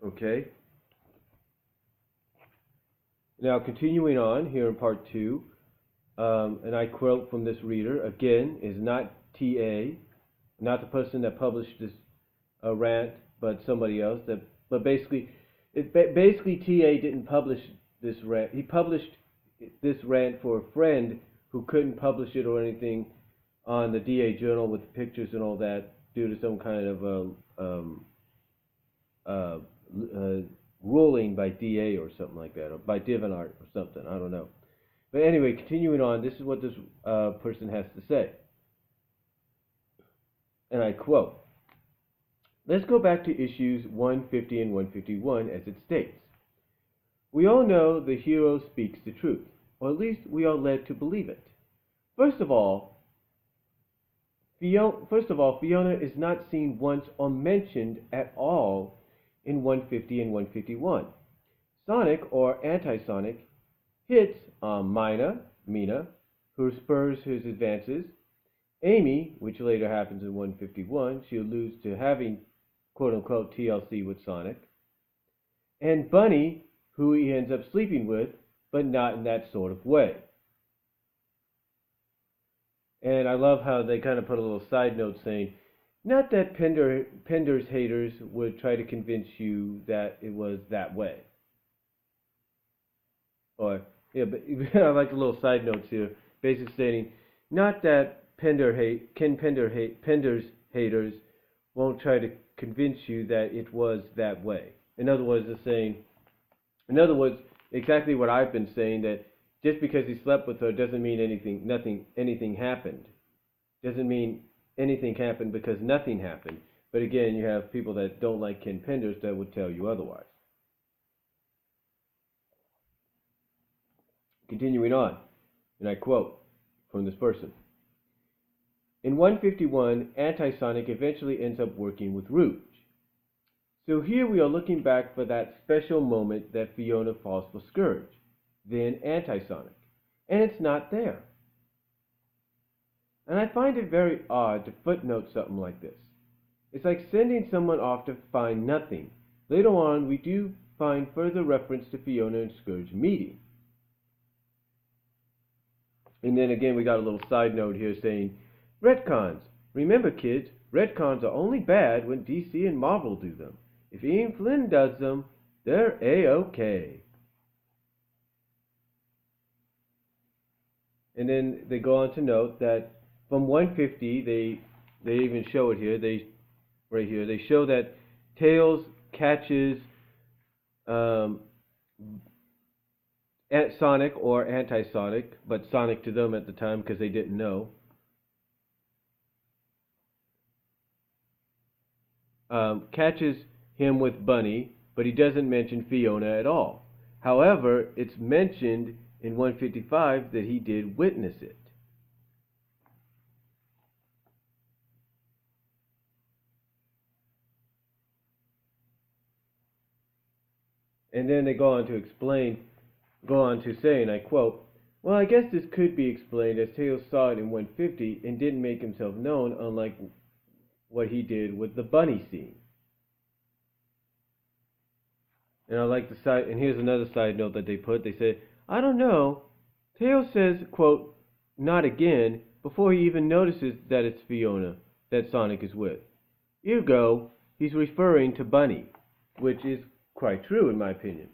Okay. Now, continuing on here in part 2, and I quote from this reader, again, is not TA, not the person that published this rant, but somebody else. But basically, basically TA didn't publish this rant. He published this rant for a friend who couldn't publish it or anything on the DA Journal with pictures and all that due to some kind of ruling by DA or something like that, or by DeviantArt or something. I don't know. But anyway, continuing on, this is what this person has to say. And I quote, "Let's go back to issues 150 and 151 as it states. We all know the hero speaks the truth, or at least we are led to believe it. First of all, Fiona is not seen once or mentioned at all in 150 and 151. Sonic, or anti-Sonic, hits on Mina, who spurs his advances. Amy, which later happens in 151, she alludes to having quote-unquote TLC with Sonic. And Bunny, who he ends up sleeping with, but not in that sort of way." And I love how they kind of put a little side note saying, not that Pender's haters would try to convince you that it was that way. Or, yeah, but I like the little side notes here, basically stating, not that Pender's haters won't try to convince you that it was that way. In other words, exactly what I've been saying, that just because he slept with her doesn't mean anything happened. Doesn't mean anything happened because nothing happened. But again, you have people that don't like Ken Penders that would tell you otherwise. Continuing on, and I quote from this person. In 151, Anti-Sonic eventually ends up working with Rouge. So here we are looking back for that special moment that Fiona falls for Scourge, then Anti-Sonic, and it's not there. And I find it very odd to footnote something like this. It's like sending someone off to find nothing. Later on, we do find further reference to Fiona and Scourge meeting. And then again, we got a little side note here saying, retcons. Remember, kids, retcons are only bad when DC and Marvel do them. If Ian Flynn does them, they're A-OK. And then they go on to note that from 150, they even show it here. Right here, they show that Tails catches Sonic or Anti-Sonic, but Sonic to them at the time because they didn't know. Catches him with Bunny, but he doesn't mention Fiona at all. However, it's mentioned in 155 that he did witness it. And then they go on to say, and I quote, well, I guess this could be explained as Tails saw it in 150 and didn't make himself known, unlike what he did with the Bunny scene. And I like the side, and here's another side note that they put. They say, I don't know. Tails says, quote, not again, before he even notices that it's Fiona that Sonic is with. Ergo, he's referring to Bunny, which is quite true in my opinion,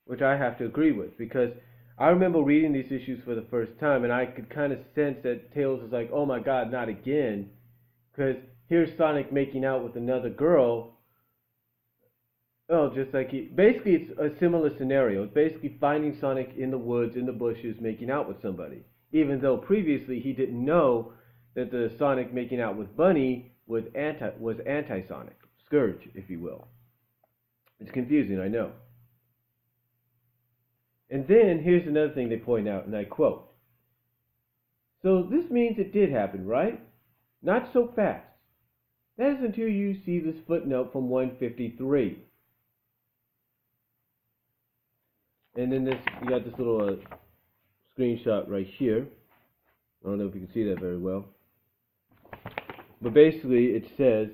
which I have to agree with, because I remember reading these issues for the first time, and I could kind of sense that Tails was like, oh my god, not again, because here's Sonic making out with another girl. Oh, just like basically it's a similar scenario. It's basically finding Sonic in the woods, in the bushes, making out with somebody, even though previously he didn't know that the Sonic making out with Bunny was anti-Sonic, Scourge, if you will. It's confusing, I know. And then here's another thing they point out, and I quote, so this means it did happen, right? Not so fast. That is until you see this footnote from 153. And then you got this little screenshot right here. I don't know if you can see that very well. But basically it says,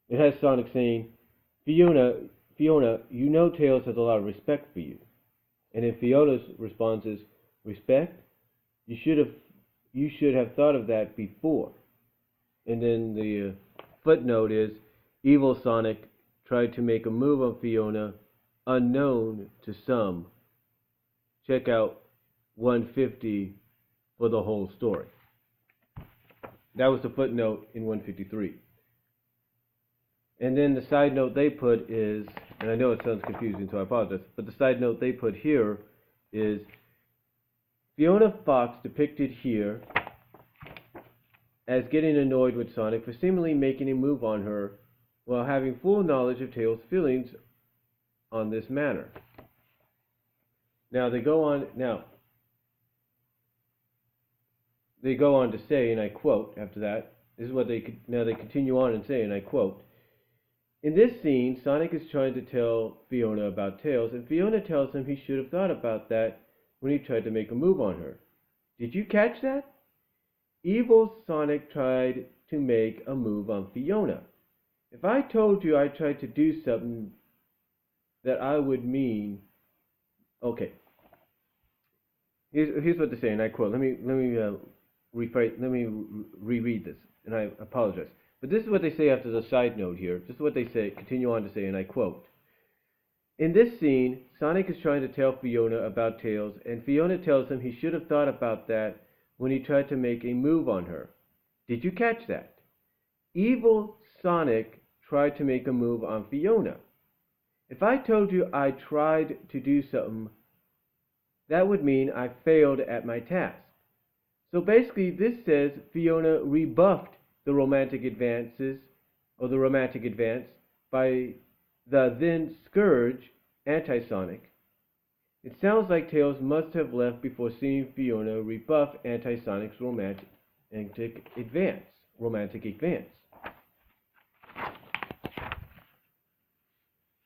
it has Sonic saying, Fiona, Fiona, you know Tails has a lot of respect for you. And then Fiona's response is, respect? You should have thought of that before. And then the footnote is, evil Sonic tried to make a move on Fiona unknown to some. Check out 150 for the whole story. That was the footnote in 153. And then the side note they put is, and I know it sounds confusing, so I apologize, but the side note they put here is, Fiona Fox depicted here as getting annoyed with Sonic for seemingly making a move on her while having full knowledge of Tails' feelings on this matter. Now they go on to say, and I quote after that, this is what they continue on and say, and I quote, in this scene, Sonic is trying to tell Fiona about Tails, and Fiona tells him he should have thought about that when he tried to make a move on her. Did you catch that? Evil Sonic tried to make a move on Fiona. If I told you I tried to do something that I would mean, okay. Here's what they're saying. I quote. Let me reread this, and I apologize. But this is what they say after the side note here. This is what they say. Continue on to say, and I quote. In this scene, Sonic is trying to tell Fiona about Tails, and Fiona tells him he should have thought about that when he tried to make a move on her. Did you catch that? Evil Sonic tried to make a move on Fiona. If I told you I tried to do something, that would mean I failed at my task. So basically, this says Fiona rebuffed the romantic advance by the then Scourge Anti-Sonic. It sounds like Tails must have left before seeing Fiona rebuff Anti-Sonic's romantic advance.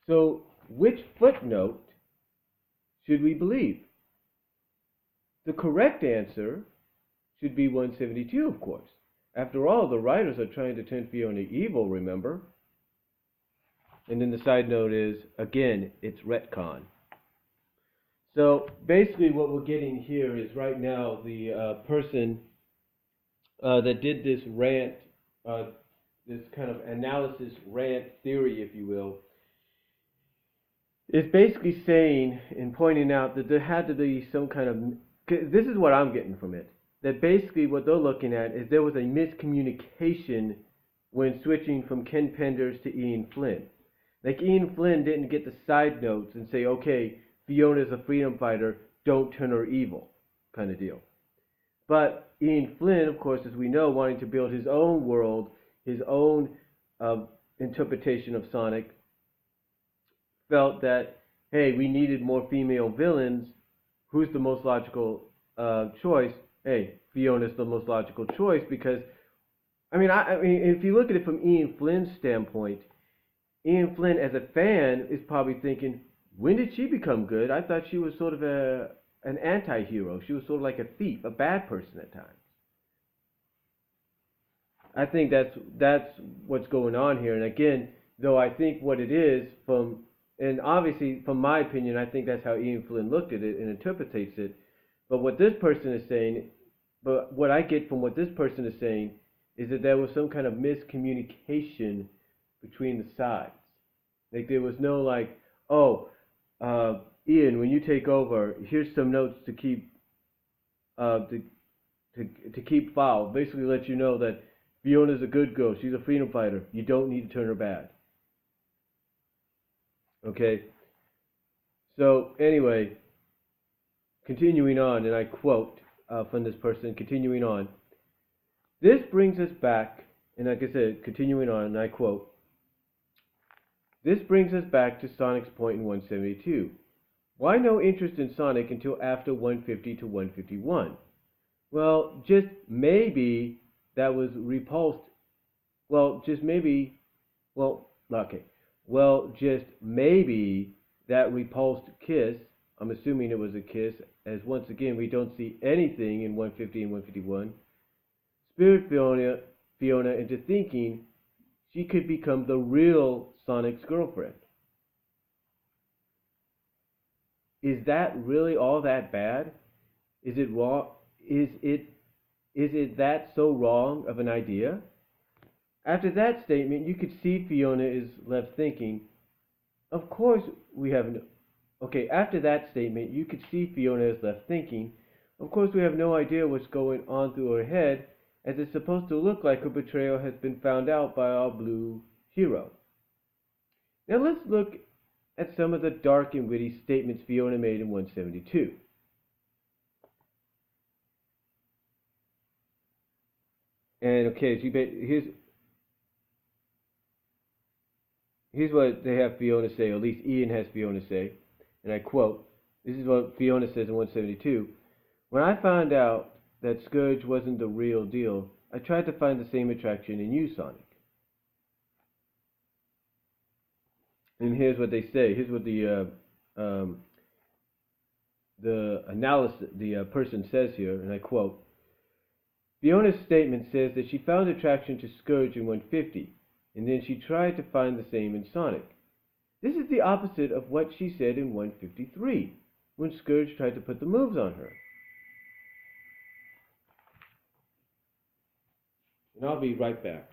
So, which footnote should we believe? The correct answer should be 172, of course. After all, the writers are trying to turn Fiona evil, remember? And then the side note is, again, it's retcon. So basically what we're getting here is right now the person that did this rant, this kind of analysis rant theory, if you will, is basically saying and pointing out that there had to be some kind of, this is what I'm getting from it, that basically what they're looking at is there was a miscommunication when switching from Ken Penders to Ian Flynn. Like Ian Flynn didn't get the side notes and say, okay, Fiona's a freedom fighter, don't turn her evil, kind of deal. But Ian Flynn, of course, as we know, wanting to build his own world, his own interpretation of Sonic, felt that, hey, we needed more female villains. Who's the most logical choice? Hey, Fiona's the most logical choice because, I mean, if you look at it from Ian Flynn's standpoint, Ian Flynn as a fan is probably thinking, when did she become good? I thought she was sort of an anti-hero. She was sort of like a thief, a bad person at times. I think that's what's going on here. And again, though I think what it is and obviously from my opinion, I think that's how Ian Flynn looked at it and interprets it. But what this person is saying, but what I get from what this person is saying is that there was some kind of miscommunication between the sides. Like there was no like, oh, Ian, when you take over, here's some notes to keep to keep file. Basically, let you know that Fiona's a good girl. She's a freedom fighter. You don't need to turn her bad. Okay. So anyway, continuing on, and I quote from this person. Continuing on, this brings us back, and like I said, continuing on, and I quote. This brings us back to Sonic's point in 172. Why no interest in Sonic until after 150 to 151? Well, just maybe that was repulsed. Well, just maybe, just maybe that repulsed kiss, I'm assuming it was a kiss, as once again we don't see anything in 150 and 151, spirit Fiona into thinking she could become the real Sonic's girlfriend. Is that really all that bad? Is it wrong? Is it is it that so wrong of an idea? After that statement, you could see Fiona is left thinking, of course we have no. Okay, after that statement, you could see Fiona is left thinking, of course we have no idea what's going on through her head, as it's supposed to look like her betrayal has been found out by our blue hero. Now let's look at some of the dark and witty statements Fiona made in 172. And okay, so here's what they have Fiona say, or at least Ian has Fiona say, and I quote, this is what Fiona says in 172. When I found out that Scourge wasn't the real deal, I tried to find the same attraction in you, Sonic. And here's what they say. Here's what the person says here, and I quote, Fiona's statement says that she found attraction to Scourge in 150, and then she tried to find the same in Sonic. This is the opposite of what she said in 153, when Scourge tried to put the moves on her. And I'll be right back.